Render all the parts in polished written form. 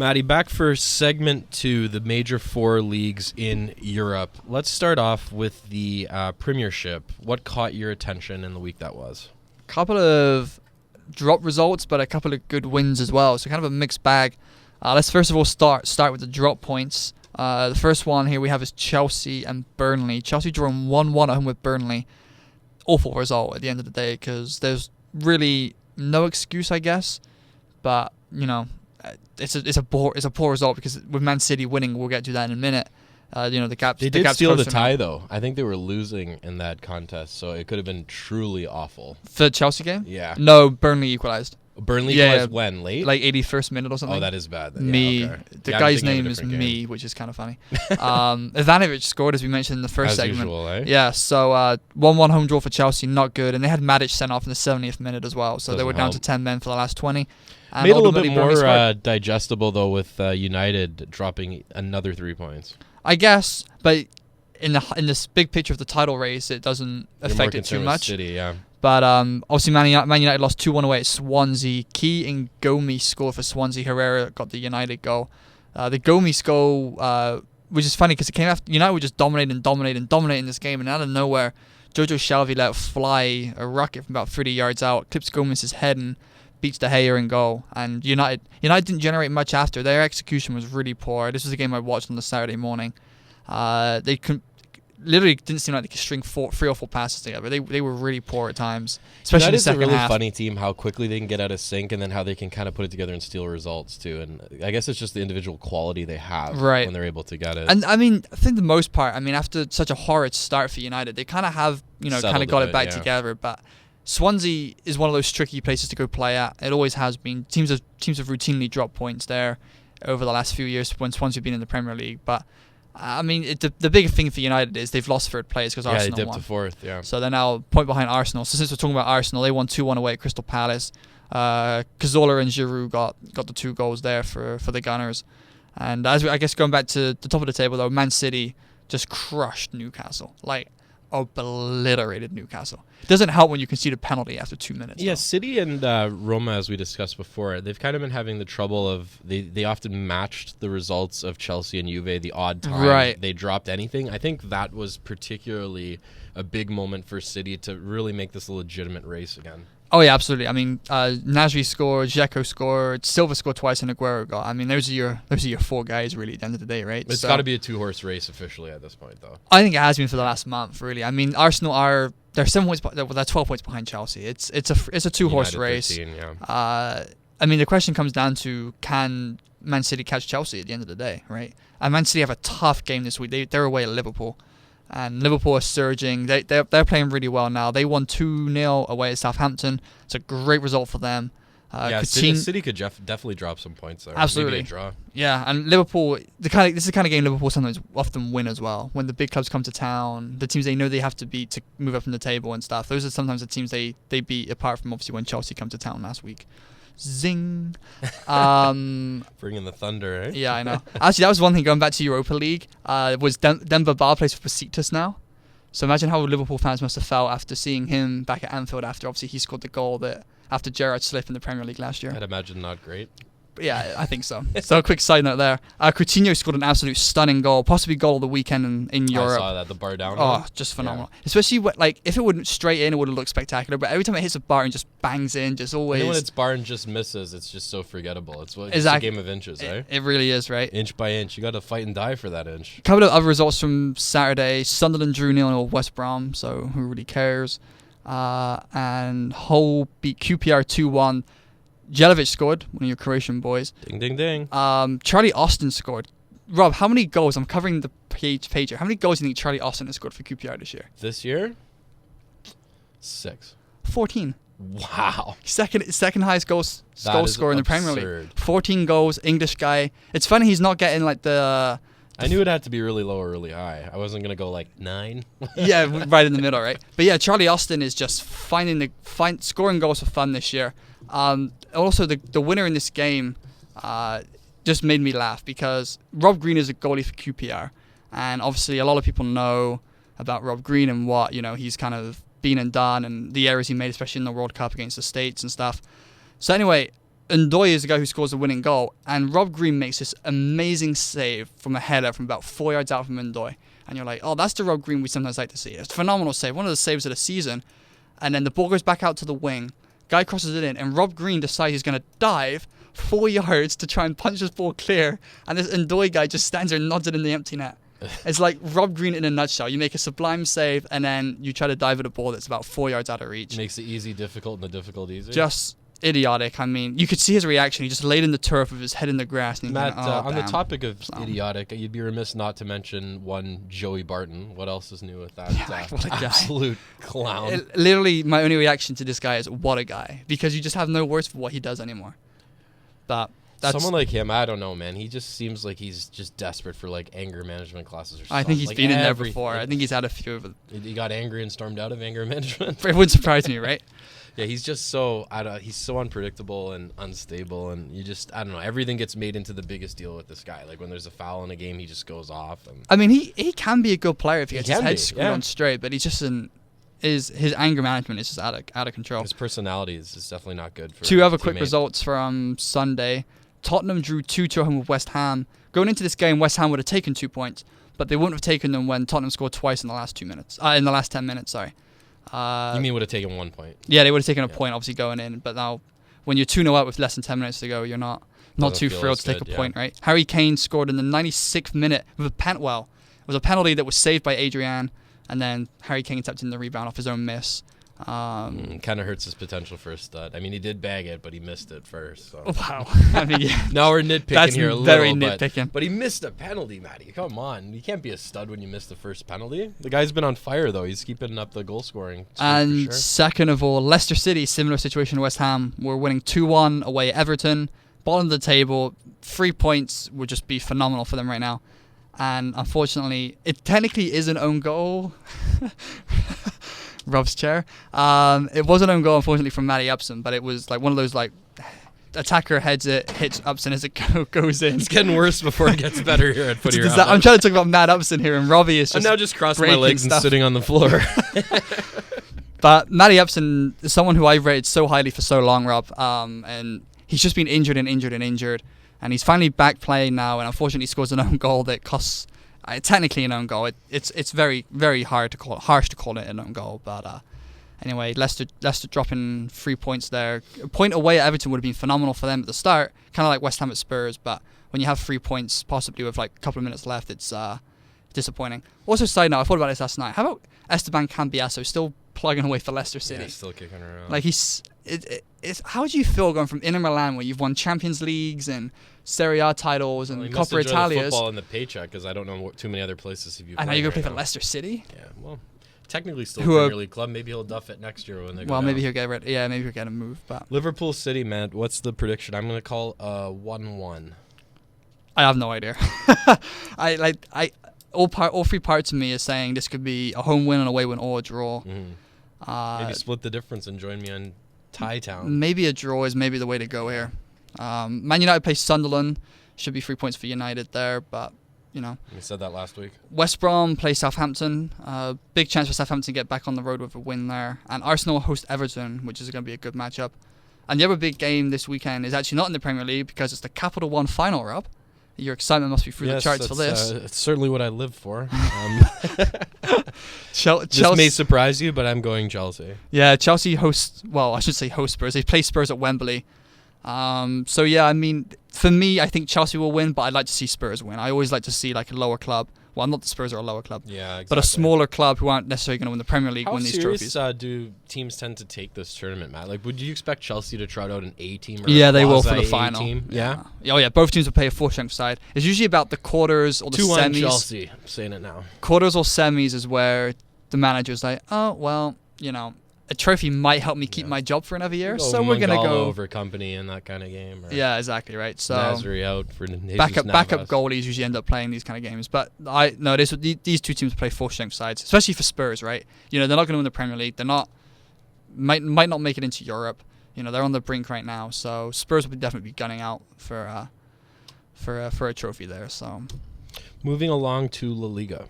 Maddie, back for segment 2, the major 4 leagues in Europe. Let's start off with the Premiership. What caught your attention in the week that was? A couple of drop results, but a couple of good wins as well. So kind of a mixed bag. Let's first of all start with the drop points. The first one here we have is Chelsea and Burnley. Chelsea drawing 1-1 at home with Burnley. Awful result at the end of the day because there's really no excuse, I guess. But, you know, it's a poor result because with Man City winning, we'll get to that in a minute. The gap. They did steal the tie, though. I think they were losing in that contest, so it could have been truly awful. For the Chelsea game? Yeah. No, Burnley equalized. Burnley equalized when? Late? Like 81st minute or something. Oh, that is bad. Then. Me. Yeah, okay. The guy's name is Me, which is kind of funny. Ivanovic scored, as we mentioned in the first segment. Usual, eh? Yeah, so 1-1 home draw for Chelsea, not good. And they had Matic sent off in the 70th minute as well. So they were down to 10 men for the last 20. And made a little bit more digestible, though, with United dropping another 3 points. I guess, but in this big picture of the title race, it doesn't affect it too much. City, yeah. But obviously, Man United lost 2-1 away at Swansea. Key and Gomi scored for Swansea. Herrera got the United goal. The Gomi goal, which is funny because it came after United were just dominating this game, and out of nowhere, Jojo Shelvey let fly a rocket from about 30 yards out, clips Gomez's head and beats De Gea in goal. And United didn't generate much after. Their execution was really poor. This was a game I watched on the Saturday morning. They literally didn't seem like they could string 3 or 4 passes together. They were really poor at times, especially in the second half. It's a really funny team, how quickly they can get out of sync and then how they can kind of put it together and steal results too. And I guess it's just the individual quality they have when they're able to get it. And I think the most part, after such a horrid start for United, they kind of have got it back together. But Swansea is one of those tricky places to go play at. It always has been. Teams have routinely dropped points there over the last few years when Swansea have been in the Premier League. But the big thing for United is they've lost 3rd place because Arsenal they won. dipped to 4th, yeah. So they're now a point behind Arsenal. So since we're talking about Arsenal, they won 2-1 away at Crystal Palace. Cazorla and Giroud got the 2 goals there for the Gunners. And I guess going back to the top of the table, though, Man City just crushed Newcastle. Like, obliterated Newcastle. It doesn't help when you concede a penalty after 2 minutes. Yeah, City and Roma, as we discussed before, they've kind of been having the trouble of they often matched the results of Chelsea and Juve the odd time they dropped anything. I think that was particularly a big moment for City to really make this a legitimate race again. Oh, yeah, absolutely. Nasri scored, Dzeko scored, Silva scored twice, and Aguero got. Those are your 4 guys, really, at the end of the day, right? It's got to be a 2-horse race officially at this point, though. I think it has been for the last month, really. Arsenal they're 7 points, they're 12 points behind Chelsea. It's a 2-horse race. 13, yeah. The question comes down to, can Man City catch Chelsea at the end of the day, right? And Man City have a tough game this week. They're away at Liverpool. And Liverpool are surging. They're playing really well now. They won 2-0 away at Southampton. It's a great result for them. City could definitely drop some points there. Absolutely. Maybe a draw. Yeah, and Liverpool, this is the kind of game Liverpool sometimes often win as well. When the big clubs come to town, the teams they know they have to beat to move up in the table and stuff. Those are sometimes the teams they beat, apart from obviously when Chelsea come to town last week. Zing. Bringing the thunder, eh? Yeah, I know. Actually, that was one thing, going back to Europa League, was Demba Ba plays for Besiktas now. So imagine how Liverpool fans must have felt after seeing him back at Anfield after obviously he scored the goal that after Gerrard slipped in the Premier League last year. I'd imagine not great. Yeah, I think so. So a quick side note there. Coutinho scored an absolute stunning goal, possibly goal of the weekend in Europe. I saw that, the bar down. Oh, just phenomenal. Yeah. Especially if it wouldn't straight in, it would have looked spectacular. But every time it hits a bar and just bangs in, just always. And when it's bar and just misses, it's just so forgettable. It's a game of inches, right? It really is, right? Inch by inch, you got to fight and die for that inch. A couple of other results from Saturday: Sunderland drew 0-0 with West Brom. So who really cares? And Hull beat QPR 2-1. Jelavic scored, one of your Croatian boys. Ding, ding, ding. Charlie Austin scored. Rob, how many goals? I'm covering the page here. How many goals do you think Charlie Austin has scored for QPR this year? This year? 6. 14. Wow. Second highest goal scorer in the Premier League. 14 goals, English guy. It's funny he's not getting like the... I knew it had to be really low or really high. I wasn't going to go like 9. Yeah, right in the middle, right? But yeah, Charlie Austin is just scoring goals for fun this year. Also, the winner in this game just made me laugh because Rob Green is a goalie for QPR. And obviously, a lot of people know about Rob Green and what he's kind of been and done and the errors he made, especially in the World Cup against the States and stuff. So anyway, Ndoye is the guy who scores the winning goal, and Rob Green makes this amazing save from a header from about 4 yards out from Ndoye. And you're like, oh, that's the Rob Green we sometimes like to see. It's a phenomenal save, one of the saves of the season. And then the ball goes back out to the wing. Guy crosses it in, and Rob Green decides he's going to dive 4 yards to try and punch this ball clear. And this Ndoye guy just stands there and nods it in the empty net. It's like Rob Green in a nutshell. You make a sublime save, and then you try to dive at a ball that's about 4 yards out of reach. Makes the easy difficult and the difficult easy. Just idiotic. I mean, you could see his reaction. He just laid in the turf with his head in the grass. And Matt, on the damn. topic of idiotic, you'd be remiss not to mention one Joey Barton. What else is new with that? What a guy. Absolute clown. Literally, my only reaction to this guy is, what a guy. Because you just have no words for what he does anymore. But someone like him, I don't know, man. He just seems like he's just desperate for like anger management classes or something. I think he's been in there before. I think he's had a few of them. He got angry and stormed out of anger management. It wouldn't surprise me, right? Yeah, he's just he's so unpredictable and unstable, and I don't know, everything gets made into the biggest deal with this guy. Like when there's a foul in a game, he just goes off. And I mean, he can be a good player if he gets his head screwed on straight, but he's just his anger management is just out of control. His personality is definitely not good. For two other quick results from Sunday. Tottenham drew 2-2 at home with West Ham. Going into this game, West Ham would have taken 2 points, but they wouldn't have taken them when Tottenham scored twice in the last 10 minutes. Sorry. You mean would have taken 1 point? Yeah, they would have taken a point, obviously, going in. But now, when you're 2-0 up with less than 10 minutes to go, you're not too thrilled to take a point, right? Harry Kane scored in the 96th minute with a penalty. Well, it was a penalty that was saved by Adrian, and then Harry Kane tapped in the rebound off his own miss. Kind of hurts his potential for a stud. I mean, he did bag it, but he missed it first. So. Wow. I mean, yeah. Now we're nitpicking here a little. That's very nitpicking. But he missed a penalty, Matty. Come on. You can't be a stud when you miss the first penalty. The guy's been on fire, though. He's keeping up the goal scoring. And second of all, Leicester City, similar situation to West Ham. We're winning 2-1 away at Everton. Bottom of the table. 3 points would just be phenomenal for them right now. And unfortunately, it technically is an own goal. Rob's chair. It was an own goal, unfortunately, from Matty Upson, but it was like one of those like attacker heads it, hits Upson as it goes in. It's getting worse before it gets better here at Footy Round. I'm trying to talk about Matt Upson here, and Robbie is just. I'm now just crossing my legs and sitting on the floor. But Matty Upson is someone who I've rated so highly for so long, Rob, and he's just been injured, and he's finally back playing now, and unfortunately scores an own goal that costs. Technically an own goal. It's very, very harsh to call it an own goal. But anyway, Leicester dropping 3 points there. A point away at Everton would have been phenomenal for them at the start, kind of like West Ham at Spurs. But when you have 3 points, possibly with like a couple of minutes left, it's disappointing. Also, side note, I thought about this last night. How about Esteban Cambiasso still plugging away for Leicester City? Yeah, still kicking around. Like how do you feel going from Inter Milan, where you've won Champions Leagues and Serie A titles and Coppa Italias? Football and the paycheck, because I don't know too many other places. If you and now you're gonna play for Leicester City? Yeah, well, technically still a Premier League club. Maybe he'll duff it next year when they go down. Maybe he'll get rid. Yeah, maybe he'll get a move. But Liverpool City, man, what's the prediction? I'm gonna call 1-1. I have no idea. All three parts of me is saying this could be a home win, an away win, or a draw. Mm-hmm. Maybe split the difference and join me on Tie Town. Maybe a draw is maybe the way to go here. Man United plays Sunderland. Should be 3 points for United there, but you know. We said that last week. West Brom plays Southampton. Big chance for Southampton to get back on the road with a win there. And Arsenal host Everton, which is going to be a good matchup. And the other big game this weekend is actually not in the Premier League because it's the Capital One final, Rob. Your excitement must be through the charts for this. It's certainly what I live for. Chelsea may surprise you, but I'm going Chelsea. Yeah, Chelsea host Spurs. They play Spurs at Wembley. So yeah, I mean, for me, I think Chelsea will win, but I'd like to see Spurs win. I always like to see like a lower club. Well, not the Spurs are a lower club. Yeah, exactly. But a smaller club who aren't necessarily going to win the Premier League win these trophies. How serious do teams tend to take this tournament, Matt? Like, would you expect Chelsea to trot out an A team? Or they will for the final. Team? Yeah. Oh yeah, both teams will play a full-strength side. It's usually about the quarters or the 2-1 semis. Chelsea. I'm saying it now. Quarters or semis is where the manager's like, oh well, you know, a trophy might help me keep my job for another year, so we're gonna go over company in that kind of game. Yeah, exactly right. So Nasri out for backup goalies usually end up playing these kind of games. But these two teams play full strength sides, especially for Spurs, right? You know, they're not going to win the Premier League. They're not might not make it into Europe. You know, they're on the brink right now. So Spurs will definitely be gunning out for a trophy there. So moving along to La Liga.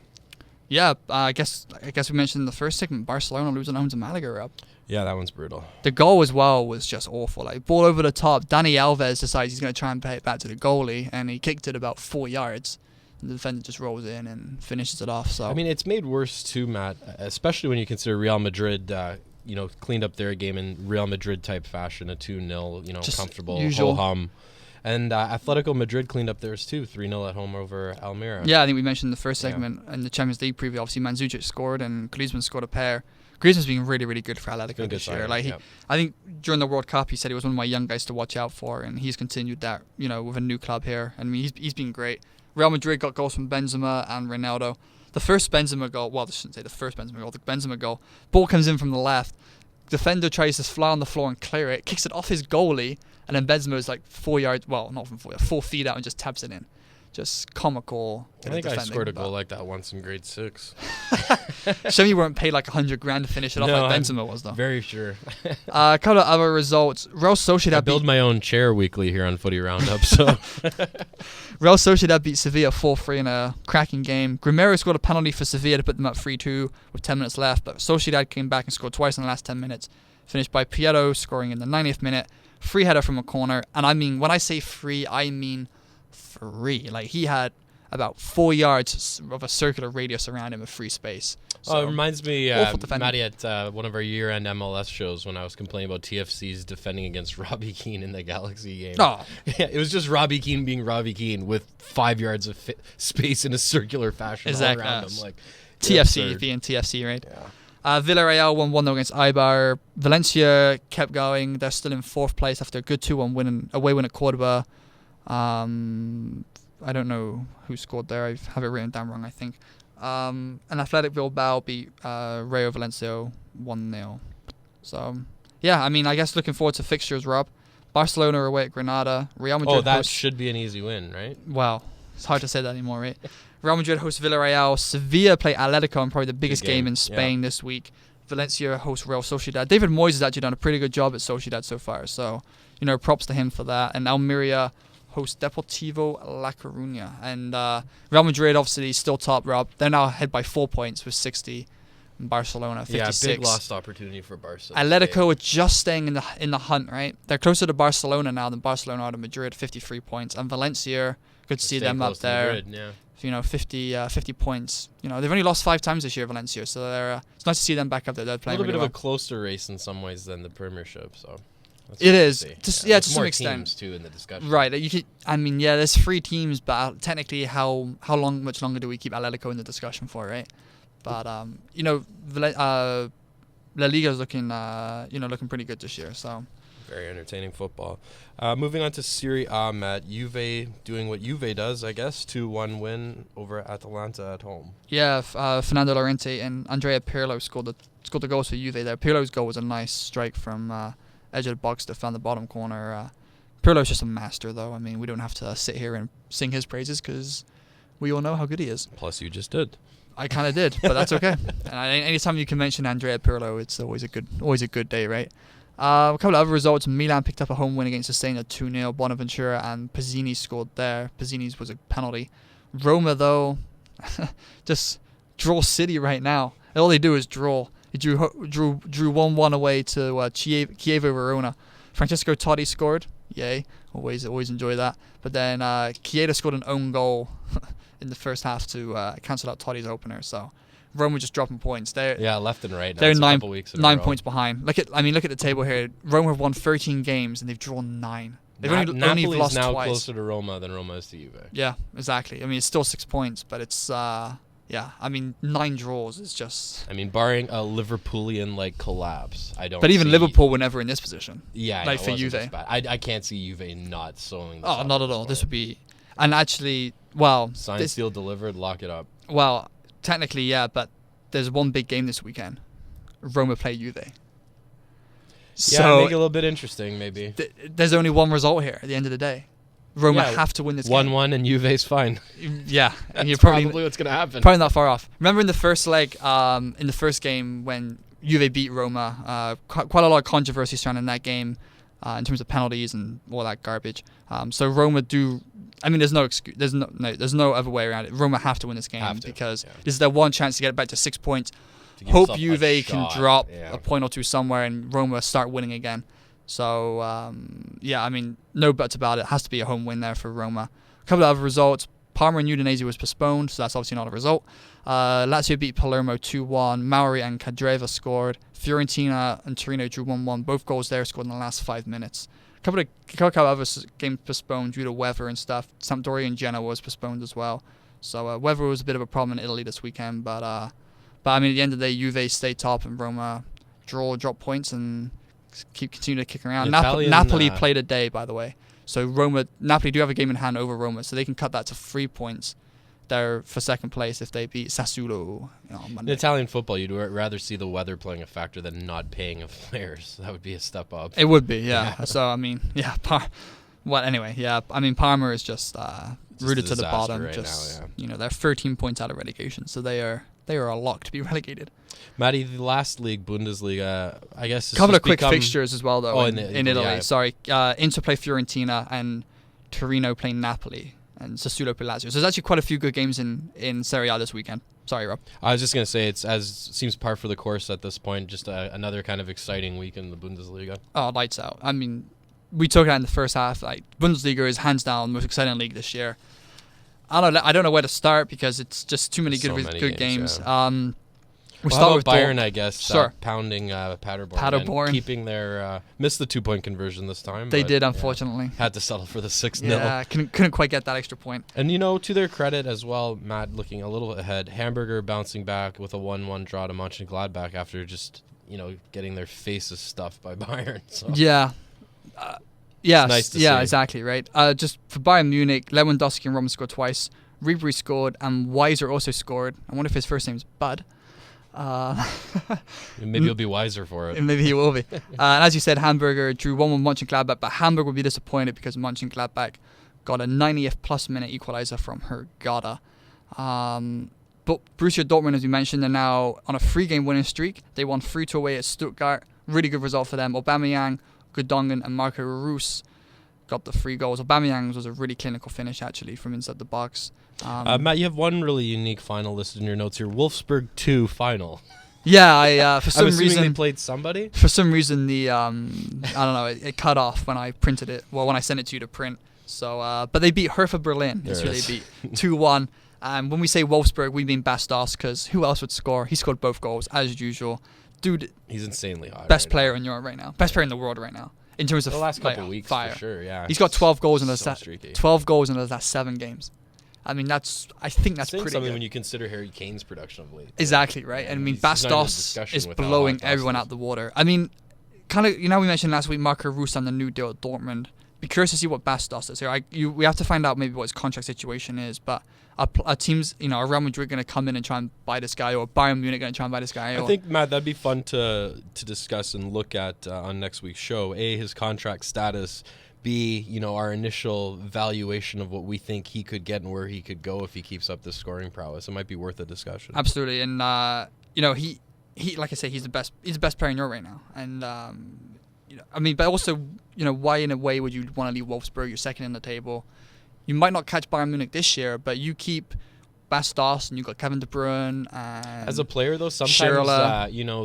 Yeah, I guess we mentioned in the first segment, Barcelona losing home to Malaga, Rob. Yeah, that one's brutal. The goal as well was just awful. Like, ball over the top. Dani Alves decides he's going to try and pay it back to the goalie, and he kicked it about 4 yards. And the defender just rolls in and finishes it off. So I mean, it's made worse too, Matt, especially when you consider Real Madrid, cleaned up their game in Real Madrid type fashion, a 2-0, just comfortable ho-hum. And Atletico Madrid cleaned up theirs too, 3-0 at home over Almeria. Yeah, I think we mentioned in the first segment in the Champions League preview. Obviously, Mandzukic scored and Griezmann scored a pair. Griezmann's been really, really good for Atletico this year. I think during the World Cup, he said he was one of my young guys to watch out for, and he's continued that, with a new club here. I mean, he's been great. Real Madrid got goals from Benzema and Ronaldo. The first Benzema goal, well, I shouldn't say the first Benzema goal, the Benzema goal, ball comes in from the left. Defender tries to fly on the floor and clear it, kicks it off his goalie, and then Benzema is like 4 yards, well, not from 4 yards, 4 feet out and just taps it in. Just comical. I think I scored a goal like that once in grade 6. Show me you weren't paid like $100,000 to finish it off like Benzema was, though. Very sure. A couple of other results. Real Sociedad I build my own chair weekly here on Footy Roundup. So Real Sociedad beat Sevilla 4-3 in a cracking game. Grimero scored a penalty for Sevilla to put them up 3-2 with 10 minutes left, but Sociedad came back and scored twice in the last 10 minutes. Finished by Piero scoring in the 90th minute. Free header from a corner. And I mean, when I say free, I mean free. Like, he had about 4 yards of a circular radius around him of free space. So, it reminds me, Matty, at one of our year-end MLS shows when I was complaining about TFC's defending against Robbie Keane in the Galaxy game. Oh. Yeah, it was just Robbie Keane being Robbie Keane with 5 yards of space in a circular fashion all around him. Like, TFC being TFC, right? Yeah. Villarreal won 1-0 against Eibar. Valencia kept going. They're still in 4th place after a good 2-1 away win at Cordoba. I don't know who scored there. I have it written down wrong, I think. And Athletic Bilbao beat Rayo Valencia 1-0. So, yeah, I mean, I guess looking forward to fixtures, Rob. Barcelona are away at Granada. Real Madrid should be an easy win, right? Well, it's hard to say that anymore, right? Real Madrid hosts Villarreal. Sevilla play Atletico in probably the biggest game in Spain this week. Valencia hosts Real Sociedad. David Moyes has actually done a pretty good job at Sociedad so far. So, props to him for that. And Almeria hosts Deportivo La Coruña. And Real Madrid, obviously, still top, Rob. They're now ahead by 4 points with 60. And Barcelona, 56. Yeah, big lost opportunity for Barca. Atletico are just staying in the hunt, right? They're closer to Barcelona now than Barcelona are to Madrid, 53 points. And Valencia, good to see them up there. Madrid, yeah. 50 points. They've only lost 5 times this year, Valencia. So it's nice to see them back up there. They're playing a little bit really of a closer race in some ways than the Premiership. So it is. To some extent. Teams too in the discussion. Right. There's 3 teams, but technically, much longer do we keep Atletico in the discussion for, right? But La Liga is looking pretty good this year. So. Very entertaining football. Moving on to Serie A, Matt. Juve doing what Juve does, I guess. 2-1 win over Atalanta at home. Yeah, Fernando Llorente and Andrea Pirlo scored the goals for Juve there. Pirlo's goal was a nice strike from edge of the box to found the bottom corner. Pirlo's just a master, though. I mean, we don't have to sit here and sing his praises because we all know how good he is. Plus, you just did. I kind of did, but that's okay. And anytime you can mention Andrea Pirlo, it's always a good day, right? A couple of other results. Milan picked up a home win against Cesena 2-0. Bonaventura and Pizzini scored there. Pizzini's was a penalty. Roma, though, just draw City right now. All they do is draw. He drew 1-1 away to Chievo Verona. Francesco Totti scored. Yay. Always enjoy that. But then Chiesa scored an own goal in the first half to cancel out Totti's opener. So Roma just dropping points. Left and right. They're 9 points behind. Look at the table here. Roma have won 13 games and they've drawn 9. They've only lost now twice. Closer to Roma than Roma is to Juve. Yeah, exactly. I mean, it's still 6 points, but it's 9 draws is just. I mean, barring a Liverpoolian collapse, I don't. But even Liverpool were never in this position. Yeah, for Juve, I can't see Juve not sewing. Oh, not at all. This would be, and actually, signed, sealed, delivered. Lock it up. Well, technically, yeah, but there's one big game this weekend. Roma play Juve. So make it a little bit interesting, maybe. There's only one result here at the end of the day. Roma have to win this game. 1-1 and Juve's fine. Yeah. And you're probably what's going to happen. Probably not far off. Remember in the first leg, in the first game when Juve beat Roma, quite a lot of controversy surrounding that game. in terms of penalties and all that garbage. So Roma do. I mean, there's no excuse. There's no other way around it. Roma have to win this game because this is their one chance to get back to 6 points. Hope Juve can drop a point or two somewhere and Roma start winning again. So I mean, no buts about it. It has to be a home win there for Roma. A couple of other results. Parma and Udinese was postponed, so that's obviously not a result. Lazio beat Palermo 2-1. Mauri and Cadreva scored. Fiorentina and Torino drew 1-1. Both goals there scored in the last 5 minutes. A couple of other games postponed due to weather and stuff. Sampdoria and Genoa was postponed as well. So weather was a bit of a problem in Italy this weekend. But I mean, at the end of the day, Juve stay top and Roma drop points and continue to kick around. Napoli played a day, by the way. So Napoli do have a game in hand over Roma, so they can cut that to 3 points there for second place if they beat Sassuolo on Monday. In Italian football, you'd rather see the weather playing a factor than not paying of players. That would be a step up. It would be, yeah. So, I mean, yeah. Anyway, yeah. I mean, Parma is just rooted to the bottom. Right now, they're 13 points out of relegation, so they are a lock to be relegated. Matty, the last league, Bundesliga, I guess. A couple of quick fixtures as well, though, in Italy. Yeah. Sorry. Inter play Fiorentina and Torino play Napoli and Sassuolo play Lazio. So there's actually quite a few good games in Serie A this weekend. Sorry, Rob. I was just going to say, seems par for the course at this point. Just another kind of exciting week in the Bundesliga. Oh, lights out. I mean, we took it in the first half. Like, Bundesliga is hands down the most exciting league this year. I don't know where to start because it's just too many good games. Yeah. We start with Bayern, I guess. Sure. Pounding Paderborn. Keeping their missed the 2-point conversion this time. They did, unfortunately. Had to settle for the 6-0. Yeah, couldn't quite get that extra point. And to their credit as well, Matt looking a little ahead. Hamburger bouncing back with a 1-1 draw to Mönchengladbach after just getting their faces stuffed by Bayern. So. Yeah. Yes. Nice to see. Exactly, right. Just for Bayern Munich, Lewandowski and Roma scored twice. Ribery scored and Weiser also scored. I wonder if his first name's Bud. Maybe he'll be wiser for it. Maybe he will be. And as you said, Hamburger drew 1-1 Mönchengladbach, but Hamburg will be disappointed because Mönchengladbach got a 90th plus minute equalizer from Hergada. But Borussia Dortmund, as we mentioned, are now on a 3-game winning streak. They won 3-2 away at Stuttgart. Really good result for them. Aubameyang, Gundogan and Marco Reus got the 3 goals. Aubameyang's was a really clinical finish, actually, from inside the box. Matt, you have one really unique final listed in your notes here. Wolfsburg 2 final. Yeah, for some reason they played somebody. For some reason, the I don't know, it cut off when I printed it. Well, when I sent it to you to print. So, but they beat Hertha Berlin. That's who they beat 2-1. And when we say Wolfsburg, we mean Bastos because who else would score? He scored both goals as usual. Dude, he's insanely hot. Best player in Europe right now. Best player in the world right now. In terms of the last couple weeks, fire. For sure, yeah. He's got 12 goals in the 12 goals in the last 7 games. I mean, I think that's pretty something good. When you consider Harry Kane's production of late. Exactly, right? And I mean, Bastos is blowing everyone out the water. I mean, kind of, we mentioned last week Marco Reus on the new deal at Dortmund. Be curious to see what Bastos does here. We have to find out maybe what his contract situation is, but our teams, are Real Madrid going to come in and try and buy this guy, or Bayern Munich going to try and buy this guy? I think, Matt, that'd be fun to discuss and look at on next week's show. A, his contract status. B, our initial valuation of what we think he could get and where he could go if he keeps up this scoring prowess. It might be worth a discussion. Absolutely, and he like I say, he's the best player in Europe right now, and I mean, but also, why in a way would you want to leave Wolfsburg? You're second in the table. You might not catch Bayern Munich this year, but you keep Bastos and you got Kevin De Bruyne. And as a player, though, sometimes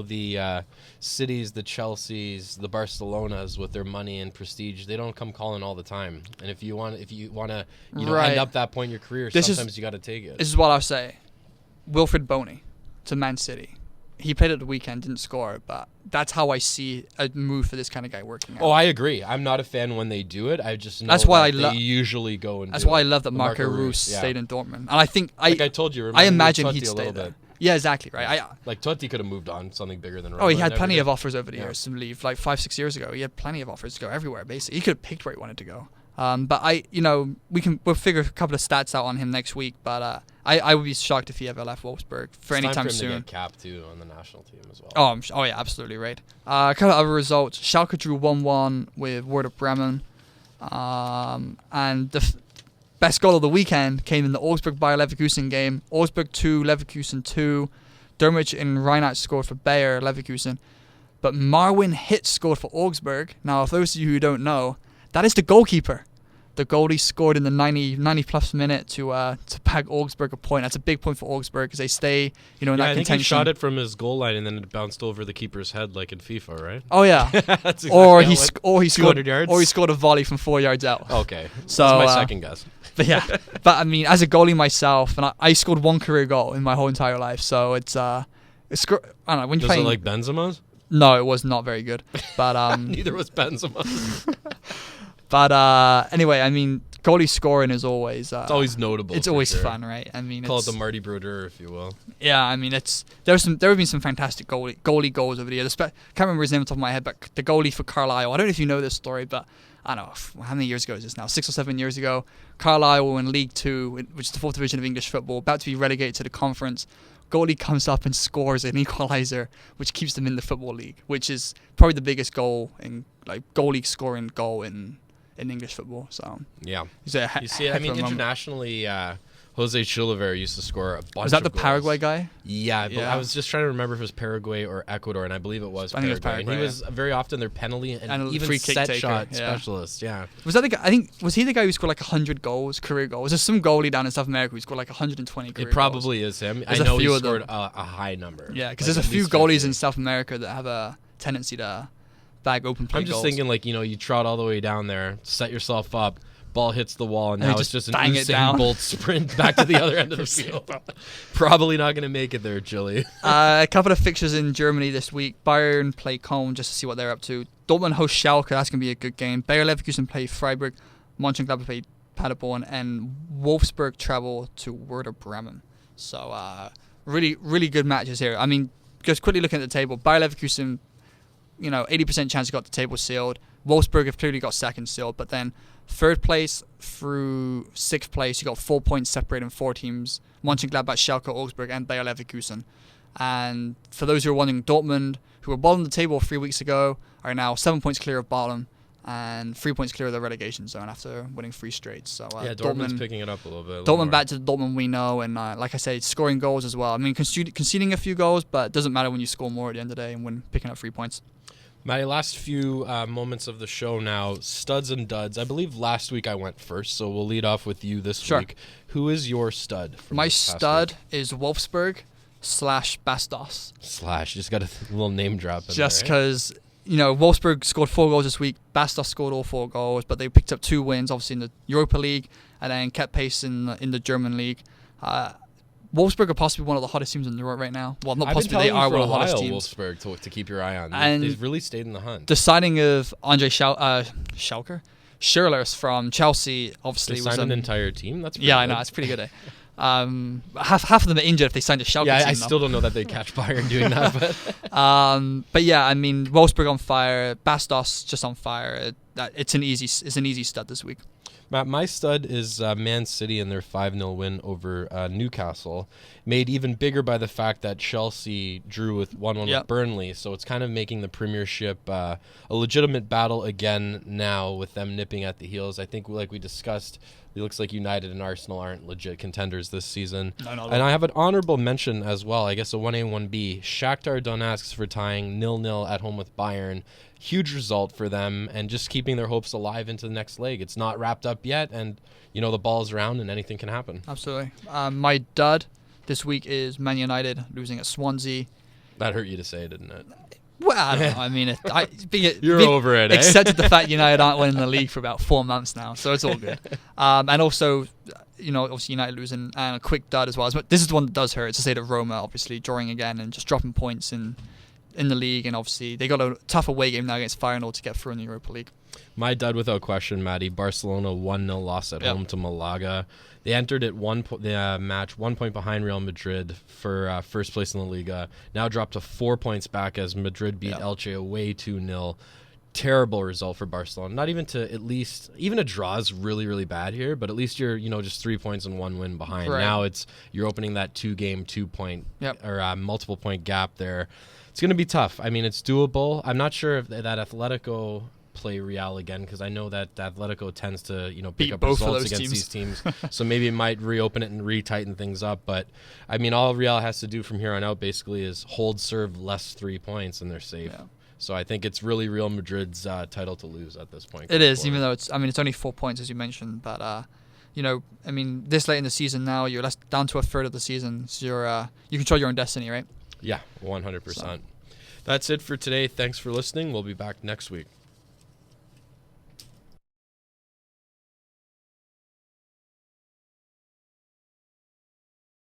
the cities, the Chelseas, the Barcelonas with their money and prestige, they don't come calling all the time. And if you want to end up that point in your career, sometimes you got to take it. This is what I'll say: Wilfried Boney to Man City. He played at the weekend, didn't score, but that's how I see a move for this kind of guy working out. Oh, I agree. I'm not a fan when they do it. I just know that's why they usually go and that's why I love that Marco Reus stayed in Dortmund. And I think I told you, I imagine he'd stay there. Yeah, exactly, right. Totti could have moved on something bigger than Roma. Oh, he had plenty of offers over the years to leave. Like 5-6 years ago, he had plenty of offers to go everywhere, basically. He could have picked where he wanted to go. But we'll figure a couple of stats out on him next week. But I would be shocked if he ever left Wolfsburg for any time soon. To get capped too on the national team as well. Oh yeah, absolutely right. A couple of other results: Schalke drew 1-1 with Werder Bremen, and the best goal of the weekend came in the Augsburg Bayer Leverkusen game. Augsburg 2, Leverkusen 2. Dermich and Reinhardt scored for Bayer Leverkusen. But Marwin Hitz scored for Augsburg. Now, for those of you who don't know, that is the goalkeeper. The goalie scored in the 90-plus minute to bag Augsburg a point. That's a big point for Augsburg because they stay, in that contention. I think he shot it from his goal line and then it bounced over the keeper's head like in FIFA, right? Oh yeah. That's exactly he scored yards? Or he scored a volley from 4 yards out. Okay, so that's my second guess. But yeah, but I mean, as a goalie myself, and I scored one career goal in my whole entire life, so I don't know when you're playing. Was it like Benzema's? No, it was not very good. But neither was Benzema's. But anyway, I mean, goalie scoring is always it's always notable. It's always fun, right? I mean, call it the Marty Brodeur, if you will. Yeah, I mean, there have been some fantastic goalie goals over the years. Can't remember his name off the top of my head, but the goalie for Carlisle. I don't know if you know this story, but I don't know how many years ago is this now? 6 or 7 years ago. Carlisle were in League Two, which is the 4th division of English football, about to be relegated to the conference. Goalie comes up and scores an equalizer, which keeps them in the Football League, which is probably the biggest goal in goalie scoring goal in English football. So yeah, you see, I mean, internationally, Jose Chilavert used to score a bunch. Was that the goals. Paraguay guy? Yeah, but I was just trying to remember if it was Paraguay or Ecuador, and I believe it was Paraguay. And he was very often their penalty and even free set kick shot taker, specialist. Yeah. Was that the guy? I think was he the guy who scored like 100 goals, career goals? Was there some goalie down in South America who scored like 120 career goals? It probably is him. I know he scored a high number. Yeah, because there's a few goalies in South America that have a tendency to bag open play goals. I'm just thinking you trot all the way down there, set yourself up. Ball hits the wall, and now it's just an Usain Bolt sprint back to the other end of the field. Probably not going to make it there, Chile. A couple of fixtures in Germany this week. Bayern play Köln just to see what they're up to. Dortmund host Schalke. That's going to be a good game. Bayer Leverkusen play Freiburg. Mönchengladbach play Paderborn. And Wolfsburg travel to Werder Bremen. So really, really good matches here. I mean, just quickly looking at the table. Bayer Leverkusen, 80% chance got the table sealed. Wolfsburg have clearly got second sealed, but then 3rd place through 6th place, you got 4 points separating 4 teams: Mönchengladbach, Schalke, Augsburg, and Bayer Leverkusen. And for those who are wondering, Dortmund, who were bottom of the table 3 weeks ago, are now 7 points clear of bottom and 3 points clear of the relegation zone after winning 3 straight. So Dortmund's picking it up a little bit. Dortmund back to the Dortmund we know, and like I said, scoring goals as well. I mean, conceding a few goals, but it doesn't matter when you score more at the end of the day and picking up 3 points. My last few moments of the show now, studs and duds. I believe last week I went first, so we'll lead off with you this week. Who is your stud? My stud is Wolfsburg / Bastos. Just got a little name drop in just because, Wolfsburg scored 4 goals this week. Bastos scored all 4 goals, but they picked up 2 wins, obviously in the Europa League, and then kept pace in the German league. Wolfsburg are possibly one of the hottest teams in Europe right now. Well, not possibly, they are one of the hottest teams. Wolfsburg to keep your eye on. And they've really stayed in the hunt. The signing of Andre Schürrle from Chelsea obviously they signed an entire team. That's pretty good. I know it's pretty good. Half of them are injured if they signed a Schalke team. I still don't know that they catch Bayern doing that. But yeah, I mean, Wolfsburg on fire, Bastos just on fire. It's an easy stud this week. My stud is Man City and their 5-0 win over Newcastle, made even bigger by the fact that Chelsea drew with 1-1 with Burnley, so it's kind of making the Premiership a legitimate battle again now with them nipping at the heels. I think, like we discussed, it looks like United and Arsenal aren't legit contenders this season. No. And I have an honorable mention as well, I guess a 1A, 1B. Shakhtar Donetsk for tying 0-0 at home with Bayern. Huge result for them and just keeping their hopes alive into the next leg. It's not wrapped up yet, and the ball's around and anything can happen. Absolutely. My dud this week is Man United losing at Swansea. That hurt you to say, didn't it? Well, I don't know. I mean, you're over it, eh? Accepted the fact United aren't winning the league for about 4 months now, so it's all good. And also, obviously United losing, and a quick dud as well. But this is the one that does hurt. It's to say that Roma, obviously, drawing again and just dropping points in the league, and obviously they got a tough away game now against Feyenoord to get through in the Europa League. My dud without question, Matty. Barcelona 1-0 loss at home to Malaga. They entered at the match 1 point behind Real Madrid for first place in the Liga. Now dropped to 4 points back as Madrid beat Elche away 2-0. Terrible result for Barcelona. Not even to at least, even a draw is really, really bad here, but at least you're, just 3 points and 1 win behind. Right. Now you're opening that 2-game, 2 point or multiple point gap there. It's going to be tough. I mean, it's doable. I'm not sure if that Atletico play Real again, because I know that Atletico tends to pick up results against these teams. So maybe it might reopen it and retighten things up. But I mean, all Real has to do from here on out basically is hold serve less 3 points and they're safe. So I think it's really Real Madrid's title to lose at this point. It is, even though it's only 4 points, as you mentioned. But, this late in the season now, you're down to a third of the season. So you control your own destiny, right? Yeah, 100%. So. That's it for today. Thanks for listening. We'll be back next week.